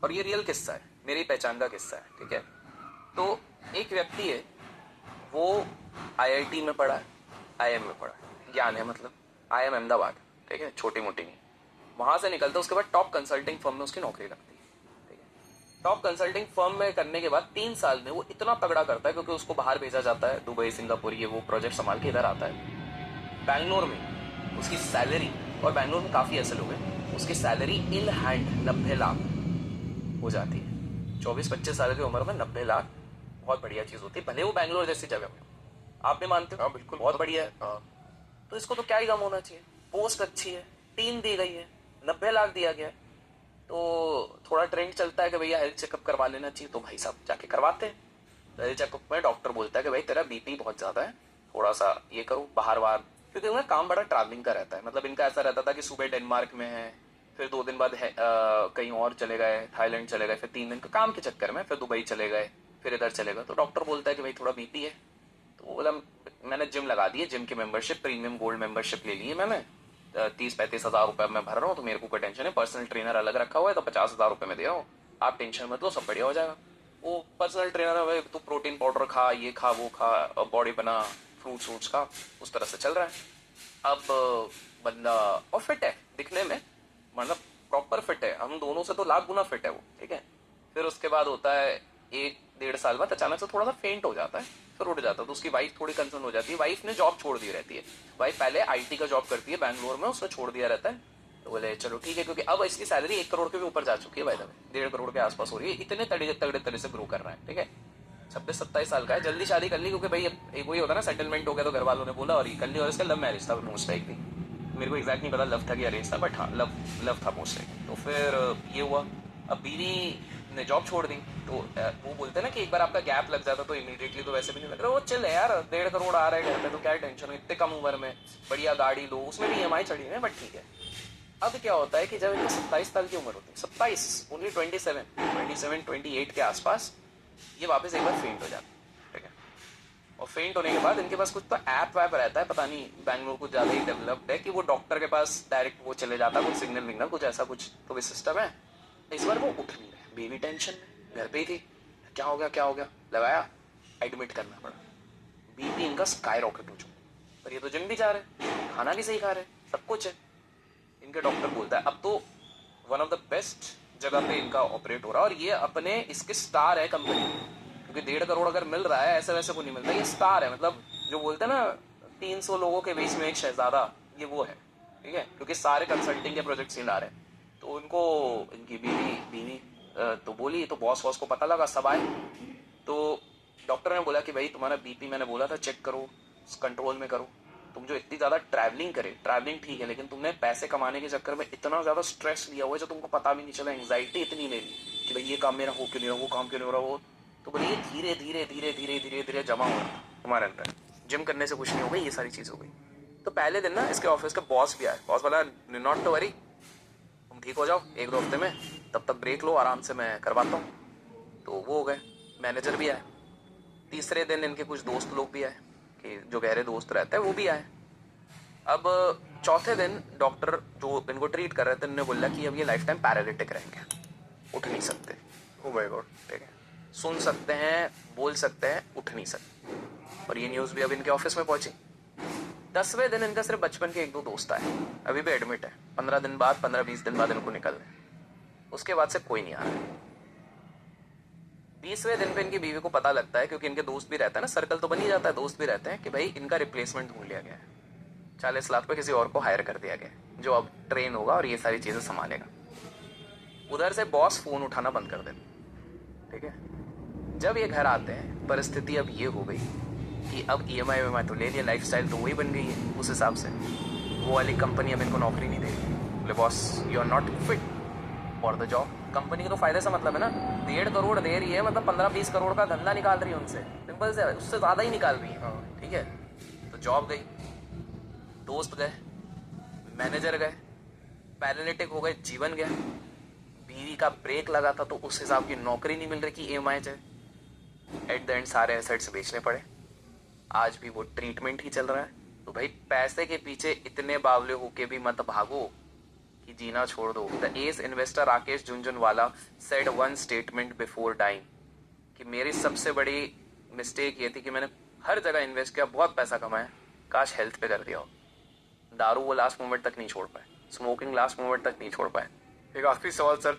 और ये रियल किस्सा है, मेरी पहचान का किस्सा है, ठीक है। तो एक व्यक्ति है, वो आईआईटी में पढ़ा है, आईएम में पढ़ा है, ज्ञान है मतलब, आईएम अहमदाबाद, ठीक है, छोटी मोटी नहीं। वहाँ से निकलता है, उसके बाद टॉप कंसल्टिंग फर्म में उसकी नौकरी लगती है, ठीक है। टॉप कंसल्टिंग फर्म में करने के बाद 3 साल में वो इतना तगड़ा करता है, क्योंकि उसको बाहर भेजा जाता है, दुबई, सिंगापुर, ये वो प्रोजेक्ट संभाल के इधर आता है। बैंगलोर में उसकी सैलरी, और बैंगलोर में काफ़ी ऐसे लोग हैं, उसकी सैलरी इन हैंड 90 लाख हो जाती है। 24-25 साल की उम्र में 90 लाख बहुत बढ़िया चीज़ होती है, भले वो बैंगलोर जैसी जगह में। आप भी मानते हो? हाँ बिल्कुल, बहुत बढ़िया है। तो इसको तो क्या ही कम होना चाहिए, पोस्ट अच्छी है, टीम दी गई है, 90 लाख दिया गया है। तो थोड़ा ट्रेंड चलता है कि भैया हेल्थ चेकअप करवा लेना चाहिए, तो भाई साहब जाके करवाते हैं। तो हेल्थ चेकअप में डॉक्टर बोलता है कि भाई तेरा बीपी बहुत ज़्यादा है, थोड़ा सा ये करो बाहर बाहर, क्योंकि उनका काम बड़ा ट्रैवलिंग का रहता है। मतलब इनका ऐसा रहता था कि सुबह डेनमार्क में है, फिर 2 दिन बाद कहीं और चले गए, थाईलैंड चले गए, फिर 3 दिन का काम के चक्कर में फिर दुबई चले गए, फिर इधर चले गए। तो डॉक्टर बोलता है कि भाई थोड़ा बीपी है। तो वो बोला मैंने जिम लगा दी है, जिम की मेंबरशिप, प्रीमियम गोल्ड मेंबरशिप ले ली है मैंने, 30-35 हज़ार रुपये मैं भर रहा हूँ, तो मेरे को कोई टेंशन है, पर्सनल ट्रेनर अलग रखा हुआ है, तो 50 हज़ार रुपये में दे रहा हूँ, आप टेंशन मत लो, सब बढ़िया हो जाएगा। वो पर्सनल ट्रेनर है भाई, तो प्रोटीन पाउडर खा, ये खा, वो खा, बॉडी बना, फ्रूट्स खा, उस तरह से चल रहा है। अब बंदा और फिट है दिखने में, मतलब प्रॉपर फिट है, हम दोनों से तो लाख गुना फिट है वो, ठीक है। फिर उसके बाद होता है 1-1.5 साल बाद अचानक से थोड़ा सा फेंट हो जाता है, फिर उठ जाता है। तो उसकी वाइफ थोड़ी कंसर्न हो जाती है, वाइफ ने जॉब छोड़ दी रहती है, वाइफ पहले आईटी का जॉब करती है बैंगलोर में, उसने छोड़ दिया रहता है। तो बोले चलो ठीक है, क्योंकि अब इसकी सैलरी 1 करोड़ के भी ऊपर जा चुकी है, भाई 1.5 करोड़ के आसपास हो रही है, इतने तगड़े तगड़े तरह से ग्रो कर रहा है, ठीक है। 26-27 साल का है, जल्दी शादी कर ली, क्योंकि भाई एक वही होता है ना, सेटलमेंट हो गया, तो घर वालों ने बोला और ये कर ली। और इसका लव मैरिज था मोस्ट लाइकली, मेरे को एग्जैक्ट नहीं पता लव था कि अरेंज था, बट हाँ लव था मोस्ट लाइकली। तो फिर ये हुआ, अब बीवी ने जॉब छोड़ दी। तो वो बोलते हैं ना कि एक बार आपका गैप लग जाता तो इमीडिएटली तो वैसे भी नहीं लग रहा, वो चल है यार, 1.5 करोड़ आ रहा है घर पे, तो क्या टेंशन हो, इतने कम उम्र में बढ़िया गाड़ी लो, उसमें भी ईएमआई चढ़ी है, बट ठीक है। अब क्या होता है कि जब इनकी 27 साल की उम्र होती है, 27, ओनली 27-28 के आसपास, ये वापस एक बार फेंट हो जाता है, ठीक है। और फेंट होने के बाद इनके पास कुछ तो ऐप वैप रहता है, पता नहीं बैंगलोर कुछ ज़्यादा ही डेवलप्ड है, कि वो डॉक्टर के पास डायरेक्ट वो चले जाता है, कुछ सिग्नल विग्नल कुछ ऐसा कुछ तो भी सिस्टम है। इस बार वो उठ नहीं रहे, बेबी टेंशन में घर पे ही थी, क्या हो गया, लगाया, एडमिट करना पड़ा। बीपी इनका स्काई रॉकेट हो चुका, पर ये तो जिम भी जा रहे, खाना भी सही खा रहे, सब कुछ है। इनके डॉक्टर बोलता है अब तो वन ऑफ द बेस्ट जगह पे इनका ऑपरेट हो रहा है, और ये अपने इसके स्टार है कंपनी, क्योंकि 1.5 करोड़ अगर मिल रहा है ऐसे वैसे को नहीं मिलता, ये स्टार है, मतलब जो बोलते हैं ना 300 लोगों के बीच में एक शहजादा, ये वो है, ठीक है, क्योंकि सारे कंसल्टिंग के प्रोजेक्ट्स ही ला रहे हैं। तो उनको इनकी बीवी तो बोली, तो बॉस को पता लगा, सब आए। तो डॉक्टर ने बोला कि भाई तुम्हारा बीपी मैंने बोला था चेक करो, कंट्रोल में करो, तुम जो इतनी ज़्यादा ट्रैवलिंग करे, ट्रैवलिंग ठीक है, लेकिन तुमने पैसे कमाने के चक्कर में इतना ज़्यादा स्ट्रेस लिया हुआ है जो तुमको पता भी नहीं चला, एंग्जाइटी इतनी ले ली कि भाई ये काम मेरा हो क्यों नहीं रहा, वो काम क्यों नहीं हो रहा, वो तो बोले ये धीरे धीरे धीरे धीरे धीरे धीरे जमा हो रहा तुम्हारे अंदर, जिम करने से कुछ नहीं हो गई, ये सारी चीज़ हो गई। तो पहले दिन ना इसके ऑफिस का बॉस भी आया, बॉस बोला नॉट टू वरी, तुम ठीक हो जाओ 1-2 हफ्ते में, तब तक ब्रेक लो आराम से, मैं करवाता हूँ। तो वो हो गए, मैनेजर भी आए। तीसरे दिन इनके कुछ दोस्त लोग भी आए, कि जो गहरे दोस्त रहते हैं वो भी आए। अब चौथे दिन डॉक्टर जो इनको ट्रीट कर रहे थे उन्होंने बोला कि अब ये लाइफ टाइम पैरालिटिक रहेंगे, उठ नहीं सकते, ओ माय गॉड, ठीक है, सुन सकते हैं, बोल सकते हैं, उठ नहीं सकते। और ये न्यूज़ भी अब इनके ऑफिस में पहुंची। 10वें दिन इनका सिर्फ बचपन के 1-2 दोस्त आए, अभी भी एडमिट है, 15 दिन बाद, 15-20 दिन बाद इनको निकल रहे, उसके बाद से कोई नहीं आ रहा है। 20वें दिन पे इनकी बीवी को पता लगता है, क्योंकि इनके दोस्त भी रहता है ना, सर्कल तो बन ही जाता है, दोस्त भी रहते हैं, कि भाई इनका रिप्लेसमेंट ढूंढ लिया गया है, 40 लाख पे किसी और को हायर कर दिया गया जो अब ट्रेन होगा और ये सारी चीज़ें संभालेगा। उधर से बॉस फ़ोन उठाना बंद कर देते, ठीक है। जब ये घर आते हैं, परिस्थिति अब ये हो गई कि अब ईएमआई वेमआई तो ले लिया, लाइफस्टाइल तो वही बन गई है उस हिसाब से, वो वाली कंपनी अब इनको नौकरी नहीं देगी। बोले boss you are not fit for the job, company को तो फायदे से मतलब है ना, 1.5 करोड़ दे रही है, मतलब 15-20 करोड़ का धंधा निकाल रही है उनसे, सिंपल से, उससे ज़्यादा ही निकाल रही है, ठीक है। तो जॉब गई, दोस्त गए, मैनेजर गए, पैरालिटिक हो गए, जीवन गया, बीवी का ब्रेक लगा था तो उस हिसाब की नौकरी नहीं मिल रही कि ईएमआई चाहे, एट द एंड सारे एसेट्स बेचने पड़े, आज भी वो ट्रीटमेंट ही चल रहा है। तो भाई पैसे के पीछे इतने बावले होके भी मत भागो, कि जीना छोड़ दो। The ace investor Rakesh Jhunjhunwala said one statement before dying कि मेरी सबसे बड़ी मिस्टेक ये थी कि मैंने हर जगह इन्वेस्ट किया, बहुत पैसा कमाया, काश हेल्थ पे कर दिया हो। दारू वो लास्ट मोमेंट तक नहीं छोड़ पाए, स्मोकिंग लास्ट मोमेंट तक नहीं छोड़ पाए। एक आखिरी सवाल सर,